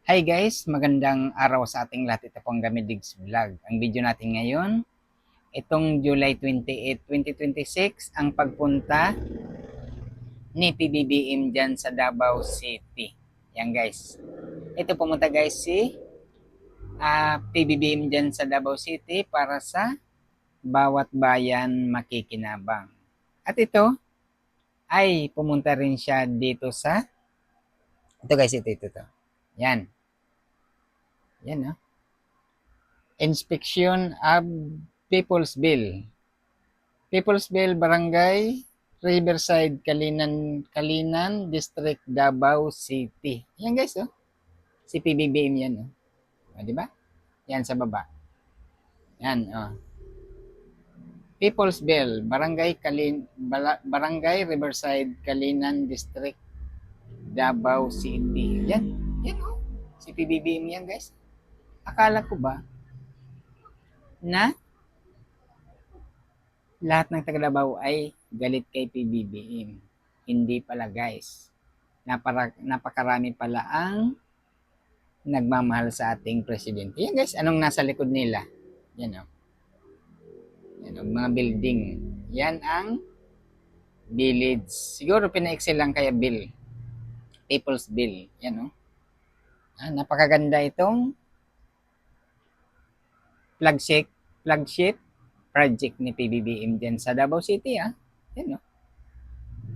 Hi guys, magandang araw sa ating lahat. Ito po ang Gamidigs Vlog. Ang video natin ngayon, itong July 28, 2026, ang pagpunta ni PBBM dyan sa Davao City. Yan guys. Ito pumunta guys si PBBM dyan sa Davao City para sa bawat bayan makikinabang. At ito ay pumunta rin siya dito sa, ito guys, ito. Yan. Yan, no? Inspection of People's Bill. People's Bill, Barangay Riverside, Kalinan District, Davao City. Yan guys, oh. Si PBBM yan, oh. O, di ba? Yan sa baba. Yan, oh. People's Bill, Barangay Riverside, Kalinan District, Davao City. Yan, yan, oh. Si PBBM yan, guys. Akala ko ba na lahat ng taga Davao ay galit kay PBBM. Hindi pala guys. Napakarami pala ang nagmamahal sa ating presidente. Yan guys, anong nasa likod nila? Yan o. Yan o, mga building. Yan ang village. Siguro pina-excel lang kaya bill. People's Bill. Yan o. Napakaganda itong flagship project ni PBBM dyan sa Davao City. Yan o.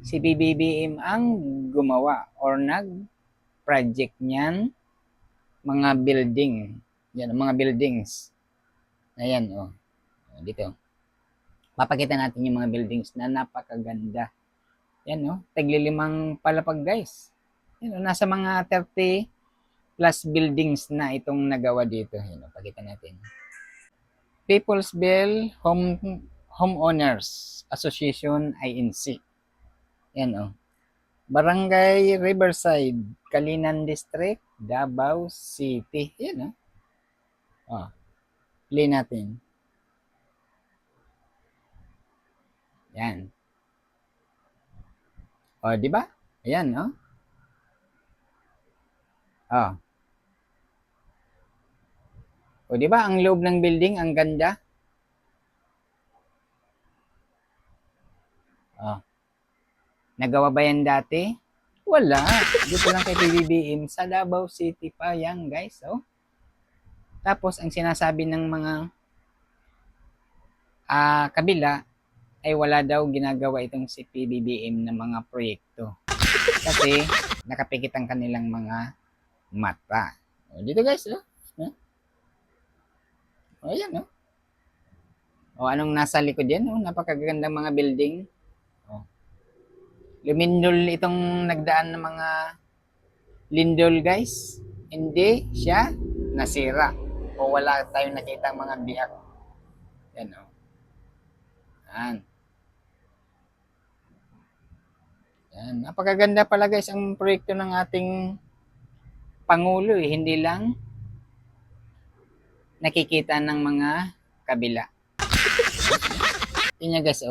Si PBBM ang gumawa or nag-project niyan mga building. Yan, mga buildings. Ayan, oh. Dito. Papakita natin yung mga buildings na napakaganda. Yan, oh. Taglilimang palapag, guys. Yan, oh. Nasa mga 30 plus buildings na itong nagawa dito. Yan, oh. Pakita natin. People's Bill Homeowners Association INC. Yan, oh. Barangay Riverside, Kalinan District, Davao City. Yan, oh. Oh. Play natin. Yan. Oh, di ba? Ayan, no? Oh. O, di ba? Ang loob ng building, ang ganda. Oh. Nagawa ba yan dati? Wala. Dito lang kay PBBM sa Davao City pa yan, guys. Oh. Tapos, ang sinasabi ng mga kabila ay wala daw ginagawa itong si PBBM ng mga proyekto. Kasi, nakapikit ang kanilang mga mata. O, dito guys, oh. O, ayan, oh. O, anong nasa likod yan? Oh, napakagandang mga building. O. Lumindol itong nagdaan ng mga lindol, guys. Hindi siya nasira. O wala tayong nakita mga biyak. Yan, o. Yan. Yan. Napakaganda pala, guys, ang proyekto ng ating Pangulo. Hindi lang nakikita ng mga kabila. Tingnan guys,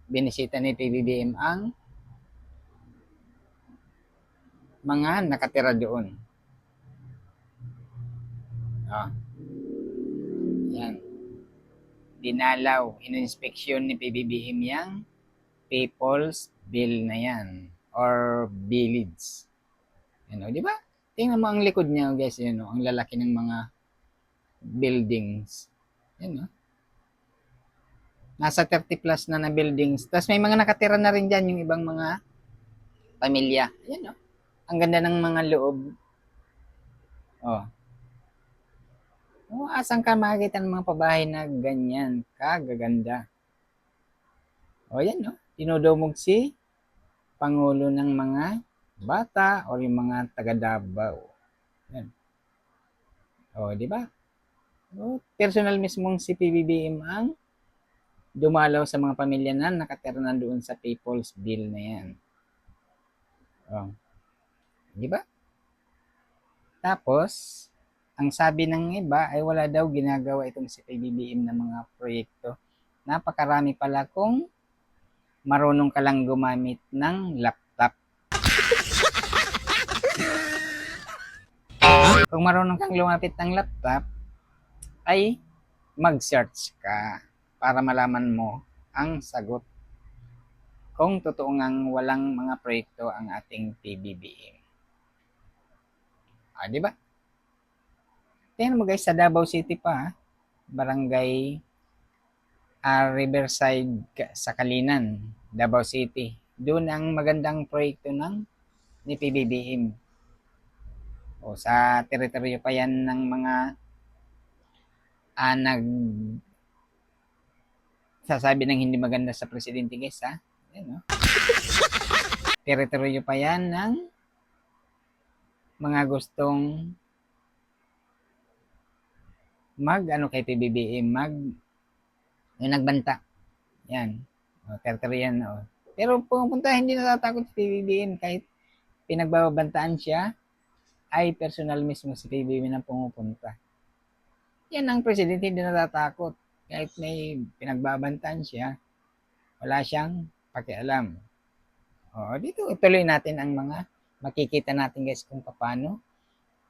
binisita ni PBBM ang mga nakatira doon. Yan. Dinalaw, ininspeksyon ni PBBM yang People's Bill na yan or village. Yan, di ba? Tingnan mo ang likod niya, guys, yun, ang lalaki ng mga buildings. Yan, nasa 30 plus na buildings. Tapos may mga nakatira na rin dyan, yung ibang mga pamilya. Yan, ang ganda ng mga loob. Asan ka makikita ng mga pabahay na ganyan kagaganda? Yan, dinudumog si Pangulo ng mga bata o yung mga taga Davao. Yan. Di ba? Personal mismong si PBBM ang dumalaw sa mga pamilya na nakatira na doon sa People's Bill na yan. Di ba? Tapos, ang sabi ng iba ay wala daw ginagawa itong si PBBM na mga proyekto. Napakarami pala kung marunong ka lang gumamit ng laptop. Kung marunong kang lumapit ng laptop, ay mag-search ka para malaman mo ang sagot kung totoo ngang walang mga proyekto ang ating PBBM. Di ba? Tingnan mo guys, sa Davao City pa, barangay Riverside sa Kalinan, Davao City. Doon ang magandang proyekto ni PBBM. Sa teritoryo pa yan ng mga sasabi ng hindi maganda sa presidente guys ha. Yan, no? Teritoryo pa yan ng mga gustong kay PBBM, yung nagbanta. Yan. Teritoryo yan. Pero pumunta, hindi natatakot si PBBM kahit pinagbabantaan siya, ay personal mismo si PBBM na pumupunta. Yan ang presidente, hindi natatakot. Kahit may pinagbabantaan siya, wala siyang pakialam. Dito tuloy natin ang mga makikita natin guys kung paano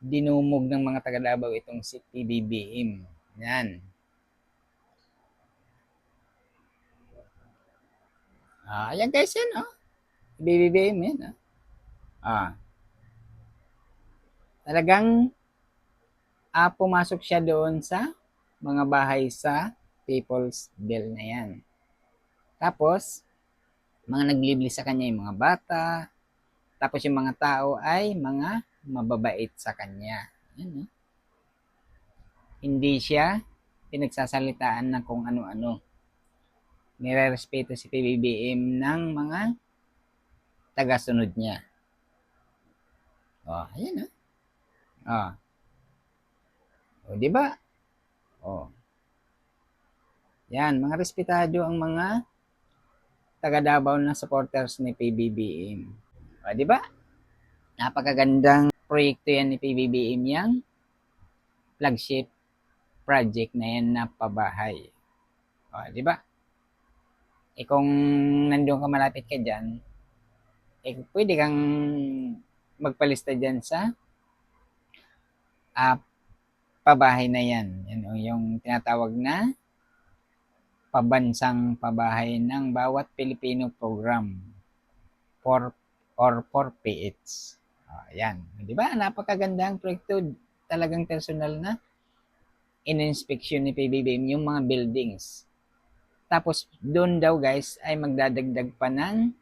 dinumog ng mga taga Davao itong si PBBM. Yan. Ayan guys yan, PBBM yan. Talagang pumasok siya doon sa mga bahay sa People's Bill na yan. Tapos, mga naglibli sa kanya yung mga bata, tapos yung mga tao ay mga mababait sa kanya. Yan, Hindi siya pinagsasalitaan ng kung ano-ano. Nire-respeto si PBBM ng mga tagasunod niya. Ayan di ba? Yan, mga respetado ang mga taga Davao na supporters ni PBBM. Di ba? Napakagandang proyekto yan ni PBBM yang flagship project na yan na pabahay. Di ba? Kung nandoon ka malapit ka dyan, pwede kang magpalista dyan sa pabahay na yan. Yung tinatawag na pabansang pabahay ng bawat Pilipino program for 4PH. Yan. Di ba? Napakagandang proyekto. Talagang personal na in-inspection ni PBBM yung mga buildings. Tapos, doon daw guys, ay magdadagdag pa ng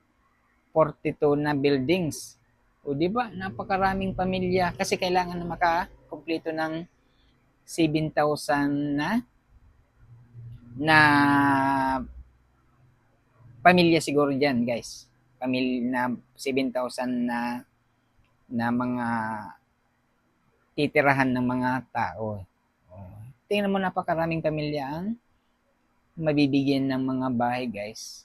42 na buildings. Di ba? Napakaraming pamilya. Kasi kailangan na makakumpleto ng 7,000 na pamilya siguro dyan guys. Pamilya na 7,000 na mga titirahan ng mga tao. Tingnan mo, napakaraming pamilya ang mabibigyan ng mga bahay guys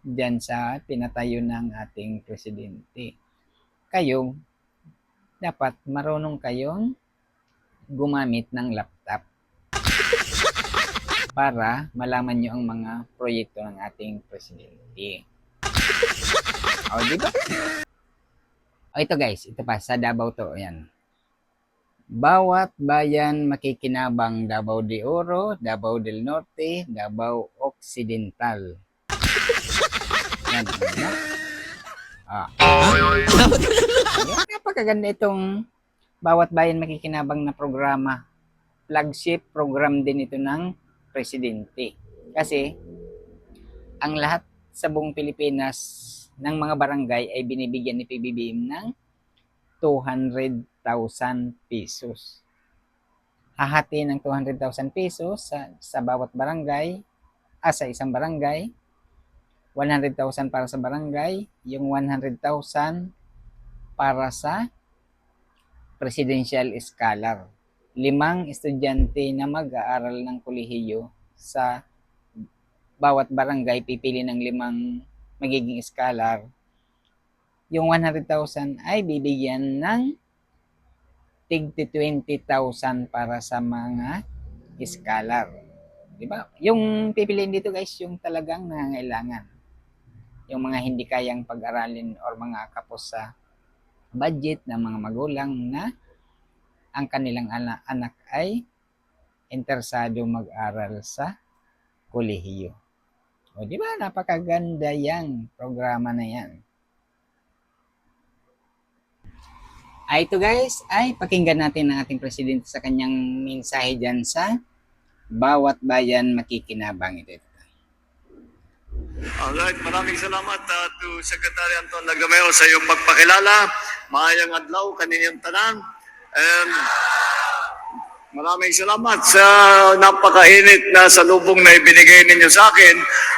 dyan sa pinatayo ng ating presidente. Kayo, dapat marunong kayong gumamit ng laptop para malaman nyo ang mga proyekto ng ating presidente. Di ba? Ito guys, ito pa, sa Davao to, yan. Bawat bayan makikinabang, Davao de Oro, Davao del Norte, Davao Occidental. Yan. Napakaganda itong bawat bayan makikinabang na programa. Flagship program din ito ng presidente. Kasi, ang lahat sa buong Pilipinas ng mga barangay ay binibigyan ni PBBM ng 200,000 pesos. Hahati ng 200,000 pesos sa bawat barangay, sa isang barangay, 100,000 para sa barangay, yung 100,000 para sa presidential scholar. 5 estudyante na mag-aaral ng kolehiyo sa bawat barangay, pipili ng 5 magiging scholar. Yung 100,000 ay bibigyan ng tig 20,000 para sa mga scholar. Diba? Yung pipiliin dito guys, yung talagang nangangailangan. Yung mga hindi kayang pag-aralin or mga kapos sa budget ng mga magulang na ang kanilang anak ay interesado mag-aral sa kolehiyo. O di ba, napakaganda yang programa na yan. Ito guys, ay pakinggan natin ang ating presidente sa kanyang mensahe dyan sa bawat bayan makikinabang. Ito. Alright, maraming salamat to Secretary Anton Lagameo sa iyong pagpakilala. Maayang adlaw kaninyong tanan. And maraming salamat sa napakainit na salubong na ibinigay ninyo sa akin.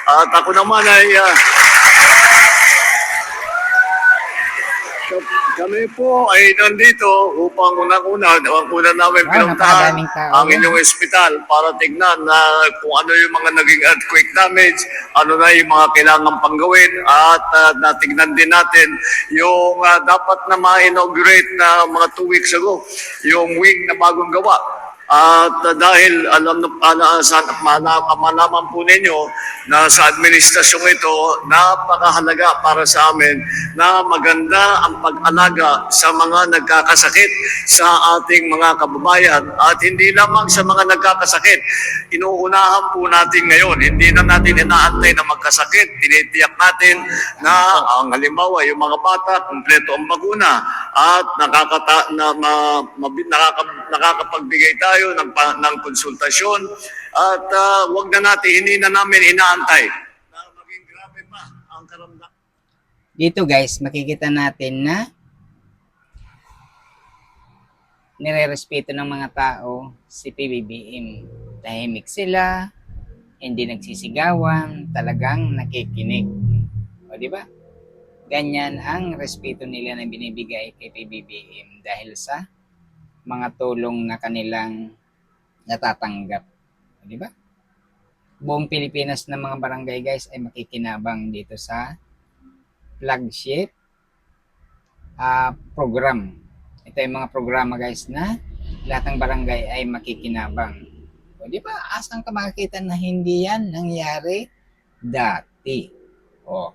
At ako naman ay kami po ay nandito upang unang-una namin pinuntahan ang inyong ospital para tignan na kung ano yung mga naging earthquake damage, ano na yung mga kailangan pang gawin, at natignan din natin yung dapat na ma-inaugurate na mga 2 weeks ago, yung wing na bagong gawa. At dahil malaman po ninyo na sa administrasyong ito, napakahalaga para sa amin na maganda ang pag-alaga sa mga nagkakasakit sa ating mga kababayan. At hindi lamang sa mga nagkakasakit, inuunahan po natin ngayon. Hindi na natin inaantay na magkasakit. Tinitiyak natin na ang halimbawa, yung mga bata, kumpleto ang bakuna at nakakapagbigay tayo ng konsultasyon, at hindi na namin inaantay na maging grabe pa ang karamdaman. Dito guys, makikita natin na nirerespeto ng mga tao si PBBM. Tahimik sila, hindi nagsisigawan, talagang nakikinig. O di ba? Ganyan ang respeto nila na binibigay kay PBBM dahil sa mga tulong na kanilang natatanggap. Di ba? Buong Pilipinas ng mga barangay guys ay makikinabang dito sa flagship program. Ito yung mga programa guys na lahat ng barangay ay makikinabang. O di ba? Asang ka makikita na hindi yan nangyari dati. O.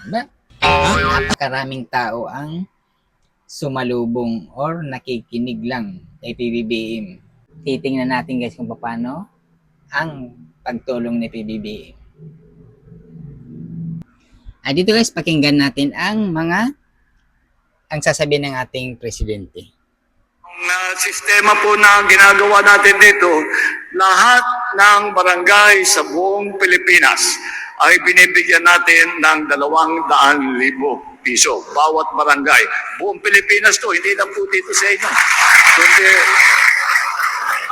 Diba? Napakaraming tao ang sumalubong or nakikinig lang kay PBBM. Titingnan natin guys kung paano ang pagtulong ni PBBM. Dito guys, pakinggan natin ang sasabihin ng ating presidente. Ang sistema po na ginagawa natin dito, lahat ng barangay sa buong Pilipinas ay binibigyan natin ng 200,000 piso bawat barangay. Buong Pilipinas to, hindi lang po dito sa inyo. Kundi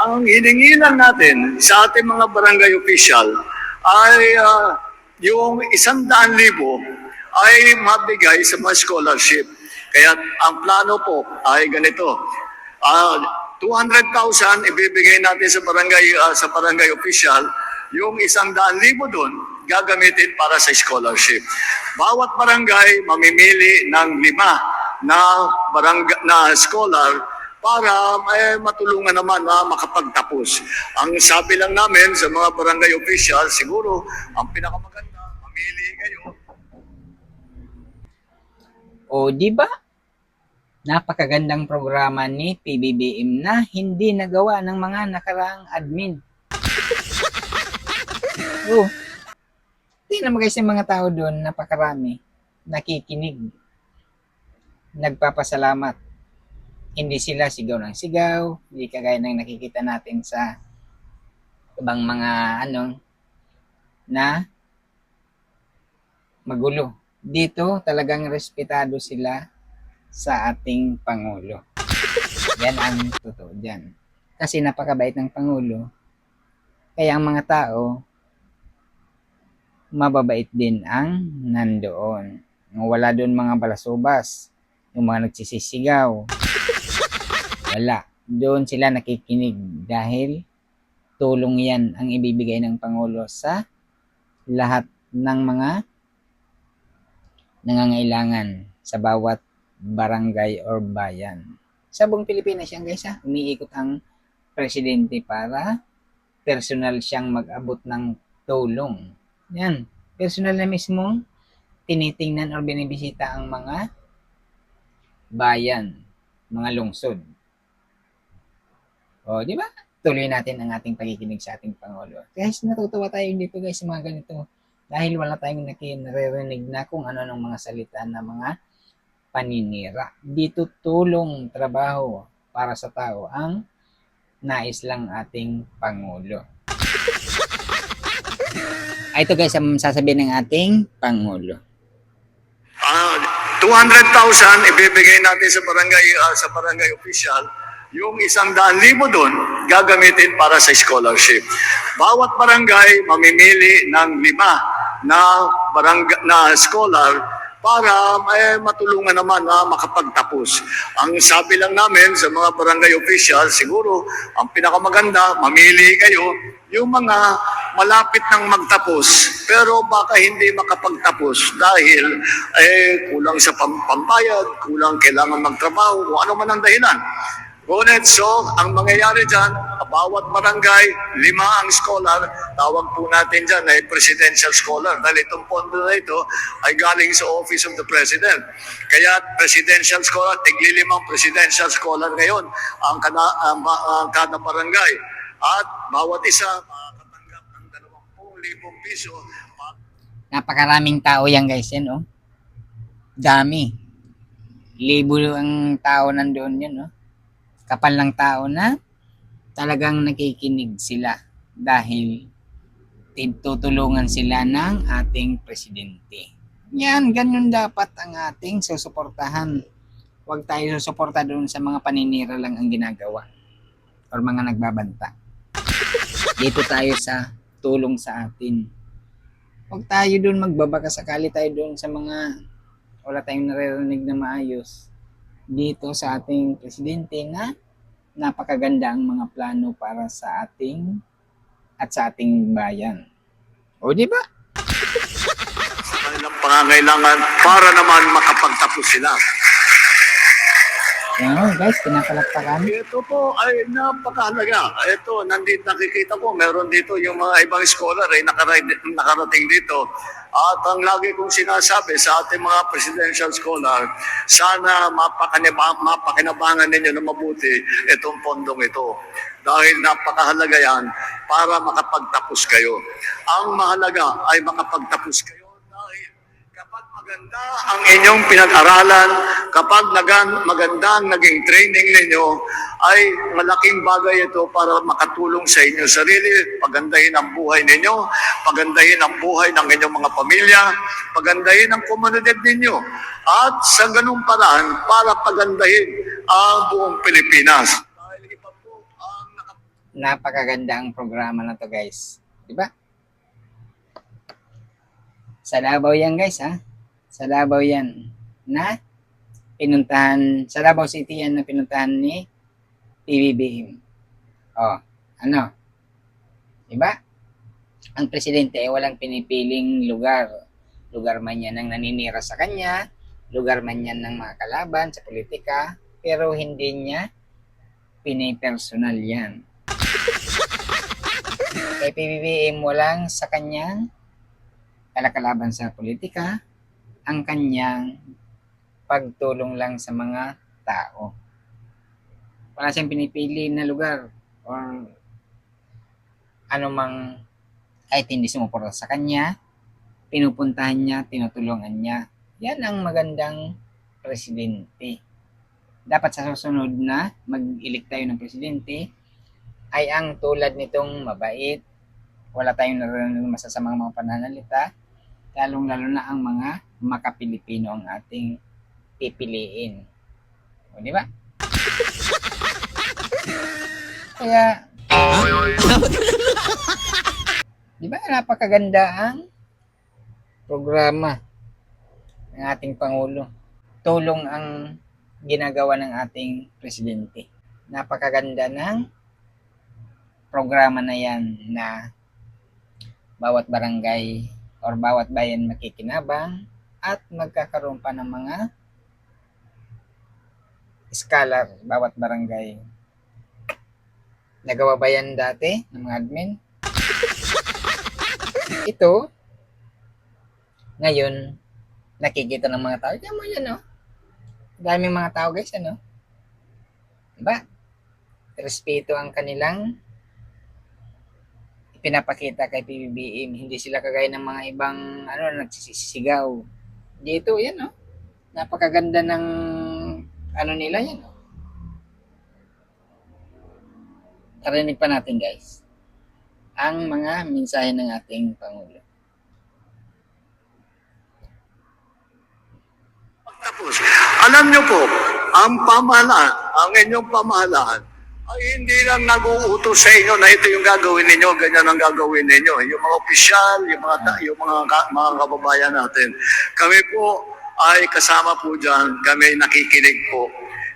ang hiningilan natin sa ating mga barangay official ay yung 100,000 ay mabigay sa mga scholarship. Kaya ang plano po ay ganito. 200,000 ibibigay natin sa barangay official, yung 100,000 doon gagamitin para sa scholarship. Bawat barangay mamimili ng 5 na scholar para matulungan naman na makapagtapos. Ang sabi lang namin sa mga barangay official, siguro ang pinakamaganda, mamili kayo. O di ba? Napakagandang programa ni PBBM na hindi nagawa ng mga nakaraang admin. Tingnan mo guys yung mga tao doon, napakarami, nakikinig, nagpapasalamat. Hindi sila sigaw ng sigaw, hindi kagaya ng nakikita natin sa ibang mga na magulo. Dito talagang respetado sila sa ating Pangulo. Yan ang totoo dyan. Kasi napakabait ng Pangulo. Kaya ang mga tao, mababait din ang nandoon. Wala doon mga balasubas, yung mga nagsisisigaw. Wala. Doon sila nakikinig dahil tulong yan ang ibibigay ng Pangulo sa lahat ng mga nangangailangan sa bawat barangay or bayan. Sa buong Pilipinas yan guys umiikot ang presidente para personal siyang mag-abot ng tulong. Yan, personal na mismong tinitingnan or binibisita ang mga bayan, mga lungsod. O, di ba? Tuloy natin ang ating pakikinig sa ating Pangulo. Guys, natutuwa tayo dito guys sa mga ganito. Dahil wala tayong naririnig na kung ano ng mga salita na mga paninira. Dito tulong trabaho para sa tao ang nais lang ating Pangulo. Ito guys ang sasabihin ng ating Pangulo. 200,000 ibibigay natin sa barangay official. Yung 100,000 doon gagamitin para sa scholarship. Bawat barangay mamimili ng 5 na scholar para matulungan naman na makapagtapos. Ang sabi lang namin sa mga barangay official, siguro ang pinakamaganda, mamili kayo yung mga malapit nang magtapos pero baka hindi makapagtapos dahil kulang sa pambayad, kulang kailangan magtrabaho, kung ano man ang dahilan. Ngunit so, ang mangyayari dyan, bawat barangay, 5 ang scholar, tawag po natin dyan ay presidential scholar dahil itong pondo na ito ay galing sa Office of the President. Kaya presidential scholar, tigli-5 presidential scholar ngayon ang kada barangay. At bawat isa makakatanggap ng 20,000 piso. Napakaraming tao yan guys yan, oh. Dami. Libo ang tao nandoon yan, oh. Kapal ng tao na talagang nakikinig sila dahil tutulungan sila ng ating presidente. Yan, ganun dapat ang ating susuportahan. Huwag tayo susuporta doon sa mga paninira lang ang ginagawa or mga nagbabanta. Dito tayo sa tulong sa atin. Huwag tayo doon magbabaka sakali tayo doon sa mga wala tayong naririnig na maayos dito sa ating presidente na napakaganda ang mga plano para sa ating at sa ating bayan. O di ba? Sa kanilang pangangailangan para naman makapagtapos sila. Yan guys, pinapalakpakan. Ito po ay napakahalaga. Ito, nandito nakikita ko, meron dito yung mga ibang scholar ay nakarating dito. At ang lagi kong sinasabi sa ating mga presidential scholar, sana mapakinabangan ninyo na mabuti itong pondong ito. Dahil napakahalaga yan para makapagtapos kayo. Ang mahalaga ay makapagtapos kayo dahil kapag maganda ang inyong pinag-aralan, kapag maganda ang naging training ninyo, ay malaking bagay ito para makatulong sa inyong sarili, pagandahin ang buhay ninyo, pagandahin ang buhay ng inyong mga pamilya, pagandahin ang komunidad ninyo, at sa ganung paraan para pagandahin ang buong Pilipinas. Dahil iba po ang Napakaganda ang programa na to guys. Di ba? Sa Davao yan guys ha. Sa Davao yan na pinuntahan, sa Davao City yan na pinuntahan ni PBBM. Oh, ano? Diba? Ang presidente ay walang pinipiling lugar. Lugar man yan ng naninira sa kanya, lugar man yan ng mga kalaban sa politika, pero hindi niya pinipersonal yan. Kay PBBM walang sa kanyang kalakalaban sa politika, ang kanyang pagtulong lang sa mga tao. Wala siyang pinipili na lugar or anumang kahit hindi sumuporta sa kanya, pinupuntahan niya, tinutulungan niya. Yan ang magandang presidente. Dapat sa susunod na mag-elect tayo ng presidente ay ang tulad nitong mabait, wala tayong narinig masasamang mga pananalita, lalong-lalo na ang mga makapilipino ang ating pipiliin. O, di ba? Kaya, di ba napakaganda ang programa ng ating Pangulo. Tulong ang ginagawa ng ating presidente. Napakaganda ng programa na yan na bawat barangay or bawat bayan makikinabang at magkakaroon pa ng mga scholar bawat barangay. Nagawa ba yan dati ng mga admin? Ito, ngayon, nakikita ng mga tao, yan mo yan, oh. Daming mga tao guys, ano? Diba? Respeto ang kanilang pinapakita kay PBBM. Hindi sila kagaya ng mga ibang ano nagsisisigaw. Dito, yan, no? Napakaganda ng ano nila yan. No? Tarinig pa natin guys ang mga mensahe ng ating Pangulo. Tapos, alam nyo po, ang pamahalaan, ang inyong pamahalaan, ay hindi lang nag-uutos sa inyo na ito yung gagawin ninyo, ganyan ang gagawin ninyo. Yung mga opisyal, mga kababayan natin. Kami po ay kasama po dyan, kami nakikinig po.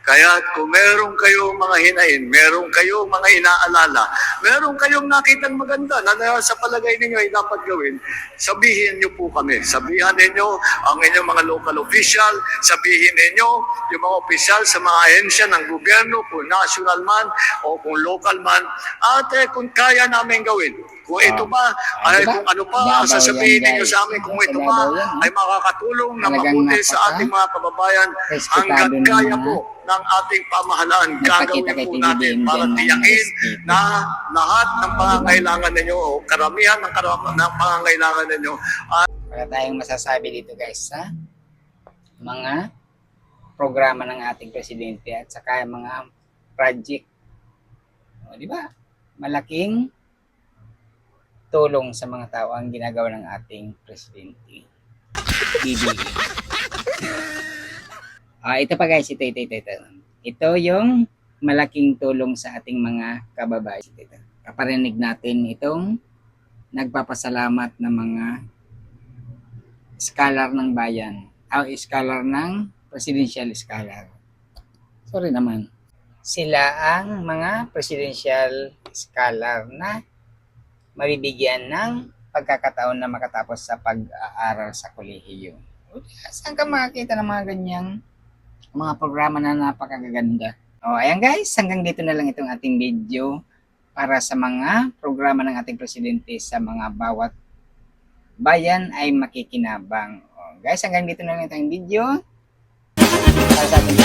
Kaya kung meron kayong mga hinain, meron kayong mga inaalala, meron kayong nakitang maganda na sa palagay ninyo ay dapat gawin, sabihin niyo po kami. Sabihan ninyo ang inyong mga local official, sabihin ninyo yung mga opisyal sa mga ahensya ng gobyerno, kung national man o kung local man, at kung kaya namin gawin. Kung ito ba, ay diba? kung ano pa, Davao sasabihin yan, ninyo guys. sa amin, kung Nasa ito Davao ba yan, ay makakatulong na Talagang mabuti sa ating mga kababayan, respetado hanggat ng kaya mga po ng ating pamahalaan, nagpakita gagawin kay po PBBM natin para dyan ng tiyakin respeto. na lahat ng pangangailangan ninyo o karamihan ng pangangailangan ninyo Wala tayong masasabi dito guys sa mga programa ng ating presidente at saka mga project. O, di ba? Malaking tulong sa mga tao ang ginagawa ng ating presidente. BBM. Ito pa guys, ito. Ito yung malaking tulong sa ating mga kababayan. Kaparinig natin itong nagpapasalamat ng mga scholar ng bayan. Scholar ng presidential scholar. Sorry naman. Sila ang mga presidential scholar na mabibigyan ng pagkakataon na makatapos sa pag-aaral sa kolehiyo. Saan ka makakita ng mga ganyang mga programa na napakaganda? Ayan guys, hanggang dito na lang itong ating video para sa mga programa ng ating presidente sa mga bawat bayan ay makikinabang. Guys, hanggang dito na lang itong video. Para sa ating